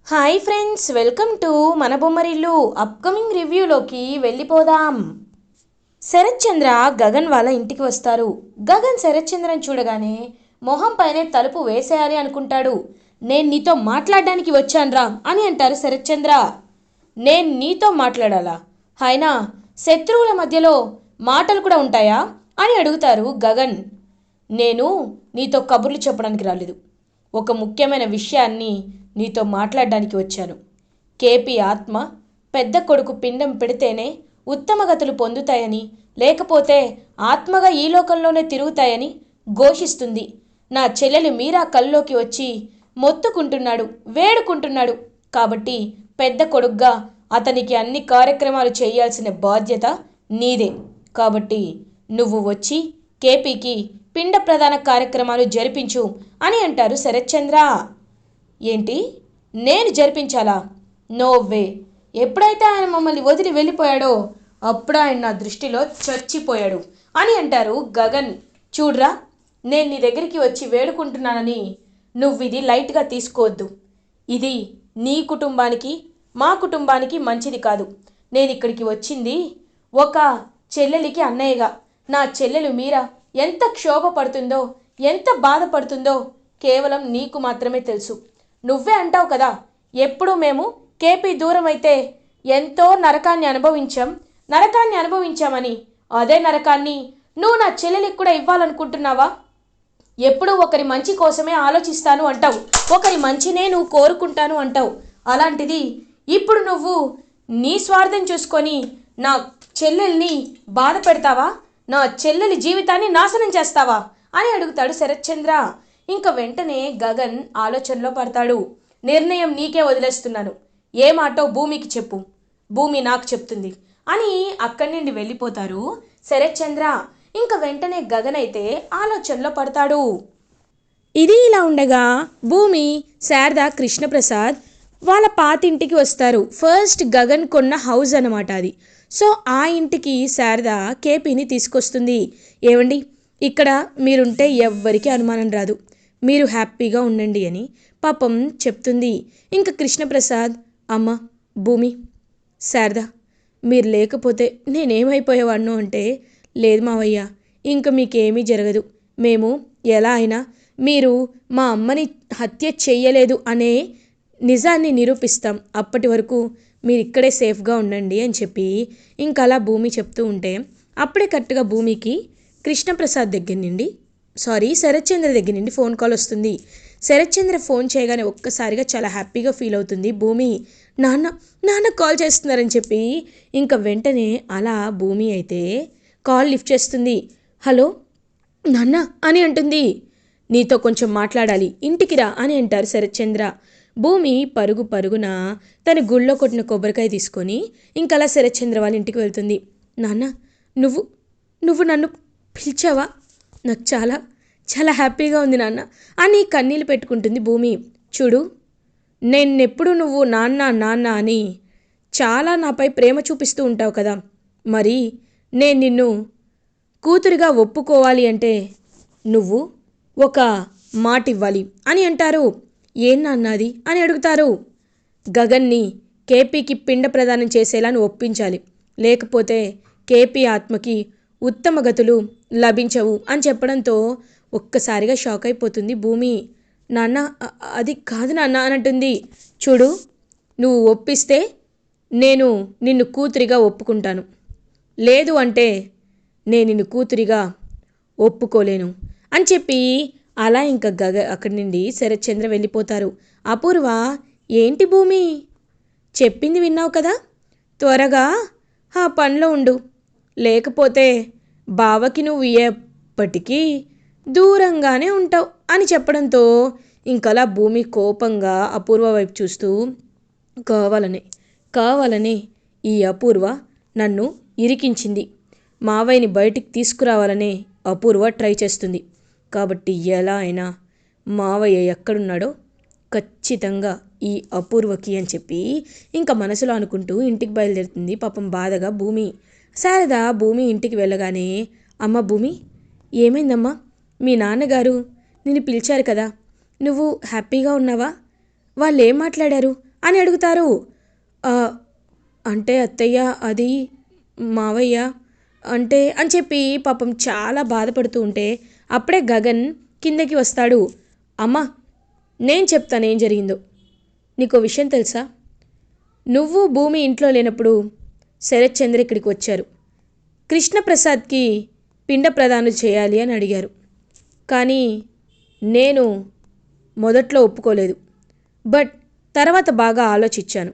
Hi friends, welcome to మన Bommarillu. Upcoming రివ్యూలోకి వెళ్ళిపోదాం. శరత్ చంద్ర గగన్ వాళ్ళ ఇంటికి వస్తారు. గగన్ శరత్ చంద్రని చూడగానే మొహం పైనే తలుపు వేసేయాలి అనుకుంటాడు. నేను నీతో మాట్లాడడానికి వచ్చానురా అని అంటారు శరత్ చంద్ర. నేను నీతో మాట్లాడాలా? అయినా శత్రువుల మధ్యలో మాటలు కూడా ఉంటాయా అని అడుగుతారు గగన్. నేను నీతో కబుర్లు చెప్పడానికి రాలేదు, ఒక ముఖ్యమైన విషయాన్ని నీతో మాట్లాడడానికి వచ్చాను. కేపీ ఆత్మ పెద్ద కొడుకు పిండం పెడితేనే ఉత్తమగతులు పొందుతాయని, లేకపోతే ఆత్మగా ఈ లోకంలోనే తిరుగుతాయని ఘోషిస్తుంది. నా చెల్లెలు మీరా కల్లోకి వచ్చి మొత్తుకుంటున్నాడు, వేడుకుంటున్నాడు. కాబట్టి పెద్ద కొడుగ్గా అతనికి అన్ని కార్యక్రమాలు చేయాల్సిన బాధ్యత నీదే. కాబట్టి నువ్వు వచ్చి కేపీకి పిండ ప్రధాన కార్యక్రమాలు జరిపించు అని అంటారు శరత్చంద్ర. ఏంటి, నేను జరిపించాలా? No way. ఎప్పుడైతే ఆయన మమ్మల్ని వదిలి వెళ్ళిపోయాడో అప్పుడు ఆయన నా దృష్టిలో చచ్చిపోయాడు అని అంటారు గగన్. చూడ్రా, నేను నీ దగ్గరికి వచ్చి వేడుకుంటున్నానని నువ్వు ఇది లైట్గా తీసుకోవద్దు. ఇది నీ కుటుంబానికి మా కుటుంబానికి మంచిది కాదు. నేను ఇక్కడికి వచ్చింది ఒక చెల్లెలికి అన్నయ్యగా. నా చెల్లెలు మీరా ఎంత క్షోభ పడుతుందో, ఎంత బాధపడుతుందో కేవలం నీకు మాత్రమే తెలుసు. నువ్వే అంటావు కదా, ఎప్పుడు మేము కేపీ దూరం అయితే ఎంతో నరకాన్ని అనుభవించామని. అదే నరకాన్ని నువ్వు నా చెల్లెలికి కూడా ఇవ్వాలనుకుంటున్నావా? ఎప్పుడూ ఒకరి మంచి కోసమే ఆలోచిస్తాను అంటావు, ఒకరి మంచినే నువ్వు కోరుకుంటాను అంటావు. అలాంటిది ఇప్పుడు నువ్వు నీ స్వార్థం చూసుకొని నా చెల్లెల్ని బాధ పెడతావా? నా చెల్లెలి జీవితాన్ని నాశనం చేస్తావా అని అడుగుతాడు శరత్చంద్ర. ఇంక వెంటనే గగన్ ఆలోచనలో పడతాడు. నిర్ణయం నీకే వదిలేస్తున్నాను, ఏ మాటో భూమికి చెప్పు, భూమి నాకు చెప్తుంది అని అక్కడి నుండి వెళ్ళిపోతారు శరత్చంద్ర. ఇంక వెంటనే గగన్ అయితే ఆలోచనలో పడతాడు. ఇది ఇలా ఉండగా భూమి, శారద, కృష్ణప్రసాద్ వాళ్ళ పాతింటికి వస్తారు. ఫస్ట్ గగన్ కొన్న హౌస్ అన్నమాట అది. సో ఆ ఇంటికి శారద కేపీని తీసుకొస్తుంది. ఏవండి, ఇక్కడ మీరుంటే ఎవ్వరికీ అనుమానం రాదు, మీరు హ్యాపీగా ఉండండి అని పాపం చెప్తుంది. ఇంకా కృష్ణప్రసాద్, అమ్మ, భూమి, శారద, మీరు లేకపోతే నేనేమైపోయేవాడిను అంటే, లేదు మావయ్య, ఇంక మీకేమీ జరగదు. మేము ఎలా అయినా మీరు మా అమ్మని హత్య చెయ్యలేదు అనే నిజాన్ని నిరూపిస్తాం. అప్పటి వరకు మీరు ఇక్కడే సేఫ్గా ఉండండి అని చెప్పి ఇంకా అలా భూమి చెప్తూ ఉంటే అప్పుడే కరెక్ట్గా భూమికి కృష్ణప్రసాద్ దగ్గర నుండి శరత్చంద్ర దగ్గర నుండి ఫోన్ కాల్ వస్తుంది. శరత్చంద్ర ఫోన్ చేయగానే ఒక్కసారిగా చాలా హ్యాపీగా ఫీల్ అవుతుంది భూమి. నాన్న కాల్ చేస్తున్నారని చెప్పి ఇంకా వెంటనే అలా భూమి అయితే కాల్ లిఫ్ట్ చేస్తుంది. హలో నాన్న అని అంటుంది. నీతో కొంచెం మాట్లాడాలి, ఇంటికి రా అని అంటారు శరత్చంద్ర. భూమి పరుగు పరుగున తన గుళ్ళో కొట్టిన కొబ్బరికాయ తీసుకొని ఇంకలా శరత్చంద్ర వాళ్ళ ఇంటికి వెళ్తుంది. నాన్న, నువ్వు నన్ను పిలిచావా? నాకు చాలా చాలా హ్యాపీగా ఉంది నాన్న అని కన్నీళ్ళు పెట్టుకుంటుంది భూమి. చూడు, నేనెప్పుడు నువ్వు నాన్న నాన్న అని చాలా నాపై ప్రేమ చూపిస్తూ ఉంటావు కదా, మరి నేను నిన్ను కూతురిగా ఒప్పుకోవాలి అంటే నువ్వు ఒక మాట ఇవ్వాలి అని అంటారు. ఏం నాన్న అది అని అడుగుతారు. గగన్ని కేపీకి పిండ ప్రదానం చేసేలా నువ్వు ఒప్పించాలి, లేకపోతే కేపీ ఆత్మకి ఉత్తమ గతులు లభించవు అని చెప్పడంతో ఒక్కసారిగా షాక్ అయిపోతుంది భూమి. నాన్న, అది కాదు నాన్న అని అంటుంది. చూడు, నువ్వు ఒప్పిస్తే నేను నిన్ను కూతురిగా ఒప్పుకుంటాను, లేదు అంటే నేను నిన్ను కూతురిగా ఒప్పుకోలేను అని చెప్పి అలా ఇంకా అక్కడి నుండి శరత్చంద్ర వెళ్ళిపోతారు. అపూర్వ, ఏంటి భూమి, చెప్పింది విన్నావు కదా, త్వరగా ఆ పనిలో ఉండు, లేకపోతే బావకి నువ్వు ఎప్పటికీ దూరంగానే ఉంటావు అని చెప్పడంతో ఇంకలా భూమి కోపంగా అపూర్వ వైపు చూస్తూ, కావాలనే ఈ అపూర్వ నన్ను ఇరికించింది, మావయ్యని బయటికి తీసుకురావాలనే అపూర్వ ట్రై చేస్తుంది. కాబట్టి ఎలా అయినా మావయ్య ఎక్కడున్నాడో ఖచ్చితంగా ఈ అపూర్వకి అని చెప్పి ఇంకా మనసులో అనుకుంటూ ఇంటికి బయలుదేరుతుంది పాపం బాధగా భూమి. శారద భూమి ఇంటికి వెళ్ళగానే, అమ్మ భూమి, ఏమైందమ్మా? మీ నాన్నగారు నిన్ను పిలిచారు కదా, నువ్వు హ్యాపీగా ఉన్నావా? వాళ్ళు ఏం మాట్లాడారు అని అడుగుతారు. "ఆ, అంటే అత్తయ్య అది మావయ్య అంటే" అని చెప్పి పాపం చాలా బాధపడుతూ ఉంటే అప్పుడే గగన్ కిందకి వస్తాడు. "అమ్మా, నేను చెప్తాను ఏం జరిగిందో. నీకో విషయం తెలుసా? నువ్వు భూమి ఇంట్లో లేనప్పుడు శరత్ చంద్ర ఇక్కడికి వచ్చారు. కృష్ణప్రసాద్కి పిండ ప్రదానం చేయాలి అని అడిగారు. కానీ నేను మొదట్లో ఒప్పుకోలేదు. బట్ తర్వాత బాగా ఆలోచించాను.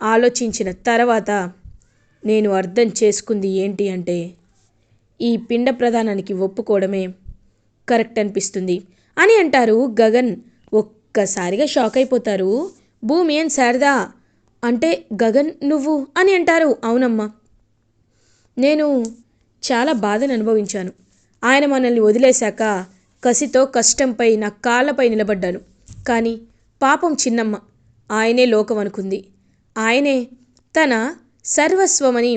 ఆలోచించిన తర్వాత నేను అర్థం చేసుకుంది ఏంటి అంటే ఈ పిండ ప్రదానానికి ఒప్పుకోవడమే కరెక్ట్ అనిపిస్తుంది" అని అంటారు. గగన్ ఒక్కసారిగా షాక్ అయిపోతారు. భూమి అండ్ శారదా అంటే "గగన్ నువ్వు" అని అంటారు. "అవునమ్మా, నేను చాలా బాధను అనుభవించాను. ఆయన మనల్ని వదిలేశాక కసితో కష్టంపై నా కాళ్ళపై నిలబడ్డాను. కానీ పాపం చిన్నమ్మ ఆయనే లోకం అనుకుంది. ఆయనే తన సర్వస్వమని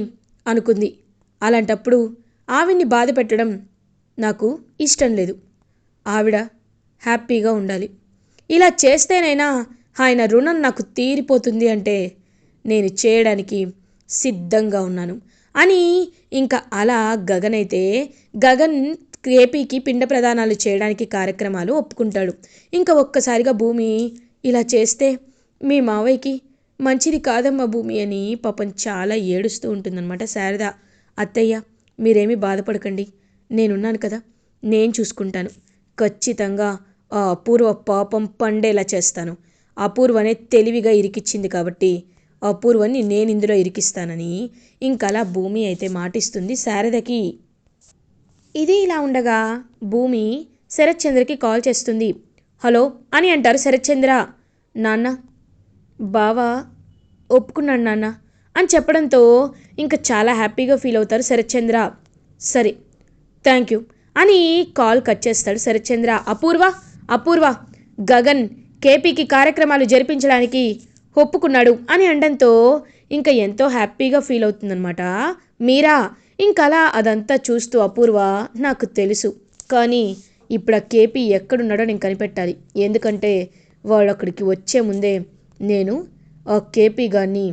అనుకుంది. అలాంటప్పుడు ఆవిడ్ని బాధ పెట్టడం నాకు ఇష్టం లేదు. ఆవిడ హ్యాపీగా ఉండాలి. ఇలా చేస్తేనైనా ఆయన రుణం నాకు తీరిపోతుంది అంటే నేను చేయడానికి సిద్ధంగా ఉన్నాను" అని ఇంకా అలా గగన్ ఏపీకి పిండ ప్రదానాలు చేయడానికి కార్యక్రమాలు ఒప్పుకుంటాడు. ఇంకా ఒక్కసారిగా భూమి "ఇలా చేస్తే మీ మావయ్యకి మంచిది కాదమ్మా భూమి" అని పాపం చాలా ఏడుస్తూ ఉంటుందన్నమాట శారద. "అత్తయ్య, మీరేమీ బాధపడకండి. నేనున్నాను కదా, నేను చూసుకుంటాను. ఖచ్చితంగా ఆ అపూర్వ పాపం పండేలా చేస్తాను. అపూర్వనే తెలివిగా ఇరికిచ్చింది కాబట్టి అపూర్వని నేను ఇందులో ఇరికిస్తానని" ఇంకలా భూమి అయితే మాటిస్తుంది శారదకి. ఇది ఇలా ఉండగా భూమి శరత్ చంద్రకి కాల్ చేస్తుంది. "హలో" అని అంటారు శరత్ చంద్ర. "నాన్న, బావ ఒప్పుకున్నాడు నాన్న" అని చెప్పడంతో ఇంకా చాలా హ్యాపీగా ఫీల్ అవుతారు శరత్ చంద్ర. "సరే, థ్యాంక్ యూ" అని కాల్ కట్ చేస్తాడు శరత్ చంద్ర. అపూర్వ గగన్ కేపీకి కార్యక్రమాలు జరిపించడానికి ఒప్పుకున్నాడు" అని అనడంతో ఇంకా ఎంతో హ్యాపీగా ఫీల్ అవుతుందన్నమాట మీరా. ఇంకలా అదంతా చూస్తూ అపూర్వ "నాకు తెలుసు, కానీ ఇప్పుడు ఆ కేపీ ఎక్కడున్నాడో నేను కనిపెట్టాలి. ఎందుకంటే వాడు అక్కడికి వచ్చే ముందే నేను ఆ కేపీ గారిని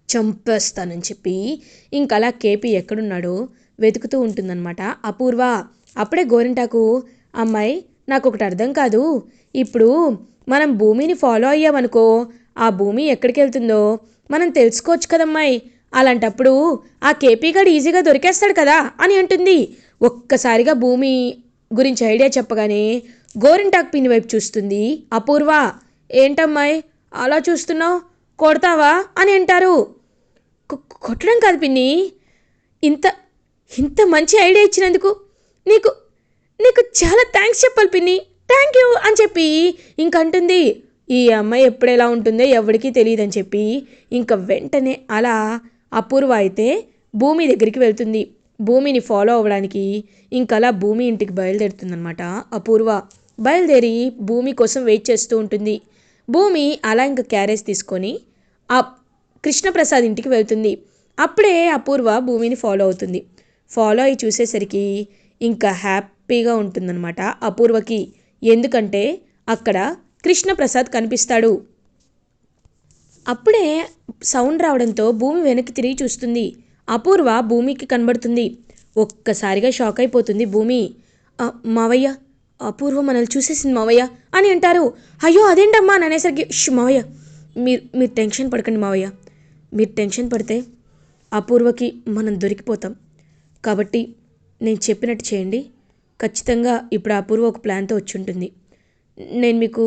చంపేస్తానని" చెప్పి ఇంకలా కేపీ ఎక్కడున్నాడో వెతుకుతూ ఉంటుందన్నమాట అపూర్వ. అప్పుడే గోరింటాకు "అమ్మాయి, నాకు ఒకటి అర్థం కాదు. ఇప్పుడు మనం భూమిని ఫాలో అయ్యామనుకో, ఆ భూమి ఎక్కడికి వెళ్తుందో మనం తెలుసుకోవచ్చు కదమ్మాయి. అలాంటప్పుడు ఆ కేపీ గడు ఈజీగా దొరికేస్తాడు కదా" అని అంటుంది. ఒక్కసారిగా భూమి గురించి ఐడియా చెప్పగానే గోరింటాకు పిన్ని వైపు చూస్తుంది అపూర్వ. "ఏంటమ్మాయి అలా చూస్తున్నావు? కొడతావా?" అని అంటారు. కొట్టడం కాదు పిన్ని, ఇంత ఇంత మంచి ఐడియా ఇచ్చినందుకు నీకు నీకు చాలా థ్యాంక్స్ చెప్పాలి పిన్ని, థ్యాంక్ యూ అని చెప్పి ఇంకంటుంది. ఈ అమ్మాయి ఎప్పుడెలా ఉంటుందో ఎవరికీ తెలియదని చెప్పి ఇంకా వెంటనే అలా అపూర్వ అయితే భూమి దగ్గరికి వెళ్తుంది. భూమిని ఫాలో అవ్వడానికి ఇంకలా భూమి ఇంటికి బయలుదేరుతుందనమాట అపూర్వ. బయలుదేరి భూమి కోసం వెయిట్ చేస్తూ ఉంటుంది. భూమి అలా ఇంకా క్యారేజ్ తీసుకొని ఆ కృష్ణప్రసాద్ ఇంటికి వెళ్తుంది. అప్పుడే అపూర్వ భూమిని ఫాలో అవుతుంది. ఫాలో అయ్యి చూసేసరికి ఇంకా హ్యాపీగా ఉంటుందన్నమాట అపూర్వకి. ఎందుకంటే అక్కడ కృష్ణప్రసాద్ కనిపిస్తాడు. అప్పుడే సౌండ్ రావడంతో భూమి వెనక్కి తిరిగి చూస్తుంది. అపూర్వ భూమికి కనబడుతుంది. ఒక్కసారిగా షాక్ అయిపోతుంది భూమి. "మావయ్య, అపూర్వ మనల్ని చూసేసింది మావయ్య" అని అంటారు. "అయ్యో అదేంటమ్మా" అని అనేసరికి మావయ్య, మీరు టెన్షన్ పడకండి మావయ్య. మీరు టెన్షన్ పడితే అపూర్వకి మనం దొరికిపోతాం. కాబట్టి నేను చెప్పినట్టు చేయండి. ఖచ్చితంగా ఇప్పుడు అపూర్వ ఒక ప్లాన్తో వచ్చి ఉంటుంది. నేను మీకు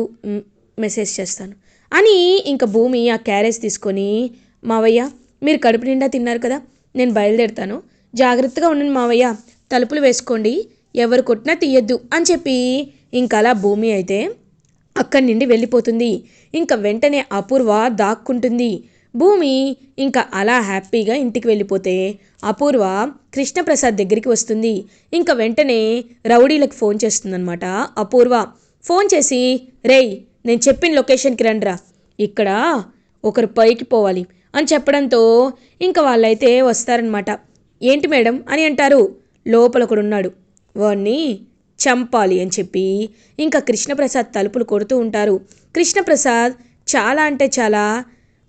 మెసేజ్ చేస్తాను" అని ఇంకా భూమి ఆ క్యారేజ్ తీసుకొని "మావయ్య, మీరు కడుపు నిండా తిన్నారు కదా, నేను బయలుదేరుతాను. జాగ్రత్తగా ఉండండి మావయ్య, తలుపులు వేసుకోండి, ఎవరు కొట్టినా తీయద్దు" అని చెప్పి ఇంకలా భూమి అయితే అక్కడి నుండి వెళ్ళిపోతుంది. ఇంకా వెంటనే అపూర్వ దాక్కుంటుంది. భూమి ఇంకా అలా హ్యాపీగా ఇంటికి వెళ్ళిపోతే అపూర్వ కృష్ణప్రసాద్ దగ్గరికి వస్తుంది. ఇంకా వెంటనే రౌడీలకు ఫోన్ చేస్తుందన్నమాట అపూర్వ. ఫోన్ చేసి "రేయ్, నేను చెప్పిన లొకేషన్కి రండ్రా, ఇక్కడ ఒకరు పైకి పోవాలి" అని చెప్పడంతో ఇంకా వాళ్ళైతే వస్తారనమాట. "ఏంటి మేడం" అని అంటారు. "లోపల ఒకడున్నాడు, వాడిని చంపాలి" అని చెప్పి ఇంకా కృష్ణప్రసాద్ తలుపులు కొడుతూ ఉంటారు. కృష్ణప్రసాద్ చాలా అంటే చాలా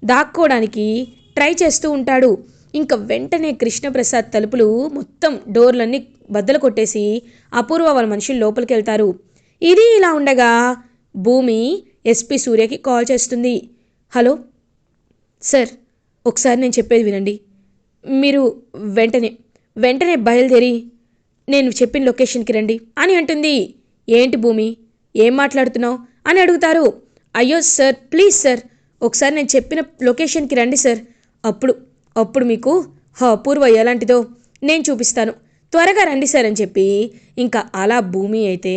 దాక్కోవడానికి ట్రై చేస్తూ ఉంటాడు. ఇంకా వెంటనే కృష్ణప్రసాద్ తలుపులు మొత్తం డోర్లన్నీ బద్దలు కొట్టేసి అపూర్వ వాళ్ళ మనుషులు లోపలికి వెళ్తారు. ఇది ఇలా ఉండగా భూమి ఎస్పీ సూర్యకి కాల్ చేస్తుంది. హలో సార్, ఒకసారి నేను చెప్పేది వినండి. మీరు వెంటనే వెంటనే బయలుదేరి నేను చెప్పిన లొకేషన్కి రండి అని అంటుంది. ఏంటి భూమి, ఏం మాట్లాడుతున్నావు అని అడుగుతారు. అయ్యో సార్, ప్లీజ్ సార్, ఒకసారి నేను చెప్పిన లొకేషన్కి రండి సార్. అప్పుడు అప్పుడు మీకు అపూర్వ ఎలాంటిదో నేను చూపిస్తాను. త్వరగా రండి సార్ అని చెప్పి ఇంకా అలా భూమి అయితే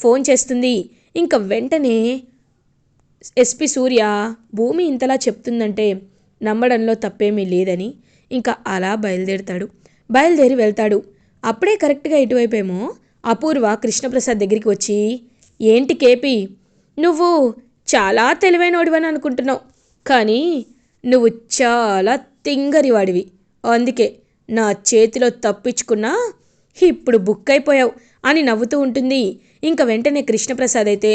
ఫోన్ చేస్తుంది. ఇంకా వెంటనే ఎస్పీ సూర్య భూమి ఇంతలా చెప్తుందంటే నమ్మడంలో తప్పేమీ లేదని ఇంకా అలా బయలుదేరి వెళ్తాడు. అప్పుడే కరెక్ట్గా ఇటువైపేమో అపూర్వ కృష్ణప్రసాద్ దగ్గరికి వచ్చి, ఏంటి కేపీ, నువ్వు చాలా తెలివైనోడివని అనుకుంటున్నావు, కానీ నువ్వు చాలా తింగరివాడివి. అందుకే నా చేతిలో తప్పించుకున్నా ఇప్పుడు బుక్ అయిపోయావు అని నవ్వుతూ ఉంటుంది. ఇంకా వెంటనే కృష్ణప్రసాద్ అయితే,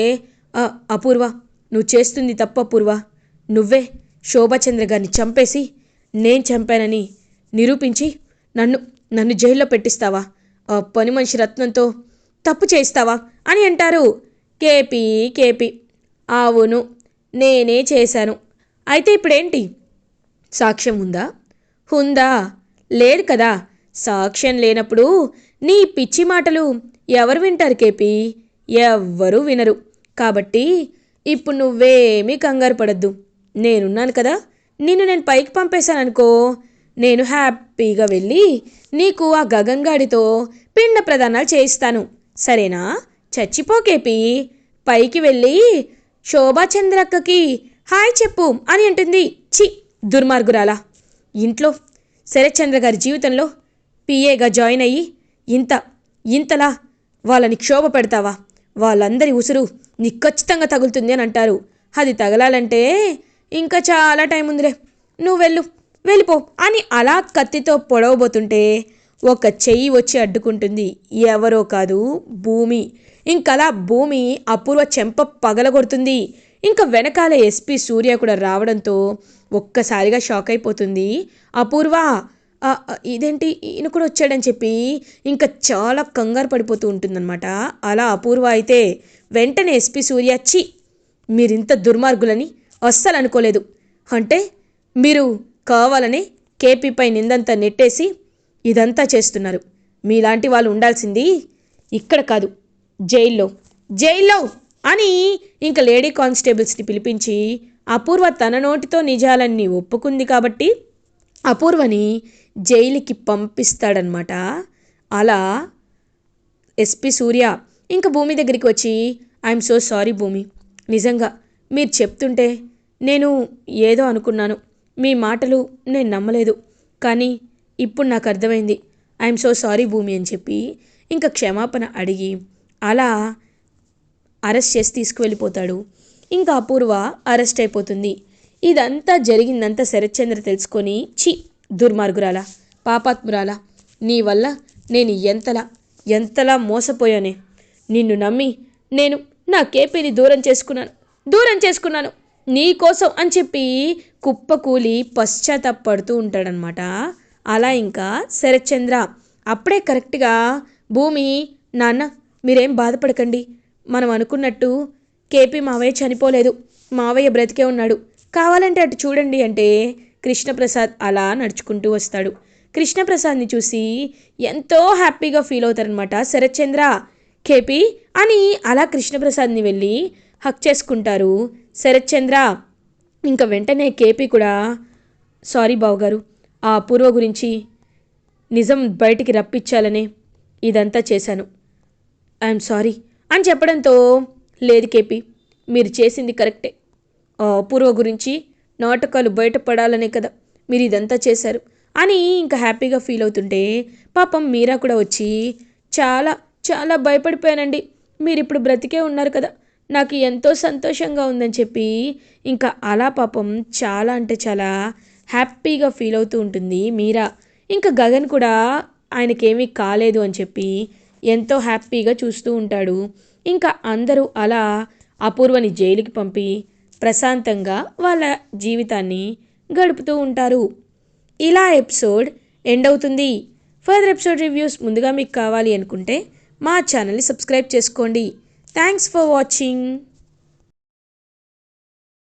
అపూర్వ, నువ్వు చేస్తుంది తప్పు అపూర్వ. నువ్వే శోభాచంద్ర గారిని చంపేసి నేను చంపానని నిరూపించి నన్ను జైల్లో పెట్టిస్తావా? ఆ పని మనిషి రత్నంతో తప్పు చేయిస్తావా అని అంటారు. కేపీ, అవును, నేనే చేశాను. అయితే ఇప్పుడేంటి, సాక్ష్యం ఉందా? లేదు కదా. సాక్ష్యం లేనప్పుడు నీ పిచ్చి మాటలు ఎవరు వింటారు కేపీ? ఎవ్వరూ వినరు. కాబట్టి ఇప్పుడు నువ్వేమీ కంగారు పడద్దు. నేనున్నాను కదా. నేను పైకి పంపేశాననుకో, నేను హ్యాపీగా వెళ్ళి నీకు ఆ గగన్గాడితో పిండ ప్రదానాలు చేయిస్తాను. సరేనా? చచ్చిపోకేపీ. పైకి వెళ్ళి శోభాచంద్రక్కకి హాయ్ చెప్పు అని అంటుంది. చి దుర్మార్గురాలా, ఇంట్లో శరత్చంద్ర గారి జీవితంలో పిఏగా జాయిన్ అయ్యి ఇంతలా వాళ్ళని క్షోభ పెడతావా? వాళ్ళందరి ఉసురు నీకు ఖచ్చితంగా తగులుతుంది అని అంటారు. అది తగలాలంటే ఇంకా చాలా టైం ఉందిలే, నువ్వు వెళ్ళిపో అని అలా కత్తితో పొడవబోతుంటే ఒక చెయ్యి వచ్చి అడ్డుకుంటుంది. ఎవరో కాదు, భూమి. ఇంకలా భూమి అపూర్వ చెంప పగలగొడుతుంది. ఇంకా వెనకాల ఎస్పీ సూర్య కూడా రావడంతో ఒక్కసారిగా షాక్ అయిపోతుంది అపూర్వ. ఇదేంటి, ఈయన కూడా వచ్చాడని చెప్పి ఇంకా చాలా కంగారు పడిపోతూ ఉంటుందన్నమాట. అలా అపూర్వ అయితే వెంటనే ఎస్పీ సూర్య, చి మీరింత దుర్మార్గులని అస్సలు అనుకోలేదు. అంటే మీరు కావాలని కేపీపై నిందంతా నెట్టేసి ఇదంతా చేస్తున్నారు. మీలాంటి వాళ్ళు ఉండాల్సింది ఇక్కడ కాదు, జైల్లో అని ఇంకా లేడీ కానిస్టేబుల్స్ని పిలిపించి అపూర్వ తన నోటితో నిజాలన్నీ ఒప్పుకుంది కాబట్టి అపూర్వని జైలుకి పంపిస్తాడనమాట. అలా ఎస్పీ సూర్య ఇంకా భూమి దగ్గరికి వచ్చి, ఐఎమ్ సో సారీ భూమి, నిజంగా మీరు చెప్తుంటే నేను ఏదో అనుకున్నాను, మీ మాటలు నేను నమ్మలేదు, కానీ ఇప్పుడు నాకు అర్థమైంది. ఐఎమ్ సో సారీ భూమి అని చెప్పి ఇంకా క్షమాపణ అడిగి అలా అరెస్ట్ చేసి తీసుకువెళ్ళిపోతాడు. ఇంకా అపూర్వ అరెస్ట్ అయిపోతుంది. ఇదంతా జరిగిందంతా శరత్చంద్ర తెలుసుకొని, చి దుర్మార్గురాలా, పాపాత్మురాలా, నీ వల్ల నేను ఎంతలా మోసపోయానే. నిన్ను నమ్మి నేను నా కేపీని దూరం చేసుకున్నాను నీ కోసం అని చెప్పి కుప్పకూలి పశ్చాత్తాపడుతూ ఉంటాడనమాట. అలా ఇంకా శరత్చంద్ర అప్పుడే కరెక్ట్గా భూమి, నాన్న మీరేం బాధపడకండి, మనం అనుకున్నట్టు కేపీ మావయ్య చనిపోలేదు, మావయ్య బ్రతికే ఉన్నాడు, కావాలంటే అటు చూడండి అంటే కృష్ణప్రసాద్ అలా నడుచుకుంటూ వస్తాడు. కృష్ణప్రసాద్ని చూసి ఎంతో హ్యాపీగా ఫీల్ అవుతారనమాట శరత్చంద్ర. కేపీ అని అలా కృష్ణప్రసాద్ని వెళ్ళి హక్ చేసుకుంటారు శరత్చంద్ర. ఇంకా వెంటనే కేపీ కూడా, సారీ బావగారు, ఆ అపూర్వ గురించి నిజం బయటికి రప్పించాలనే ఇదంతా చేశాను, ఐఎమ్ సారీ అని చెప్పడంతో, లేదు కేపీ, మీరు చేసింది కరెక్టే, ఆ అపూర్వ గురించి నాటకాలు బయటపడాలనే కదా మీరు ఇదంతా చేశారు అని ఇంకా హ్యాపీగా ఫీల్ అవుతుంటే పాపం మీరా కూడా వచ్చి, చాలా భయపడిపోయానండి, మీరు ఇప్పుడు బ్రతికే ఉన్నారు కదా, నాకు ఎంతో సంతోషంగా ఉందని చెప్పి ఇంకా అలా పాపం చాలా అంటే చాలా హ్యాపీగా ఫీల్ అవుతూ ఉంటుంది మీరా. ఇంకా గగన్ కూడా ఆయనకేమీ కాలేదు అని చెప్పి ఎంతో హ్యాపీగా చూస్తూ ఉంటాడు. ఇంకా అందరూ అలా అపూర్వని జైలుకి పంపి ప్రశాంతంగా వాళ్ళ జీవితాన్ని గడుపుతూ ఉంటారు. ఇలా ఎపిసోడ్ ఎండ్ అవుతుంది. ఫర్దర్ ఎపిసోడ్ రివ్యూస్ ముందుగా మీకు కావాలి అనుకుంటే మా ఛానల్ని సబ్స్క్రైబ్ చేసుకోండి. Thanks for watching.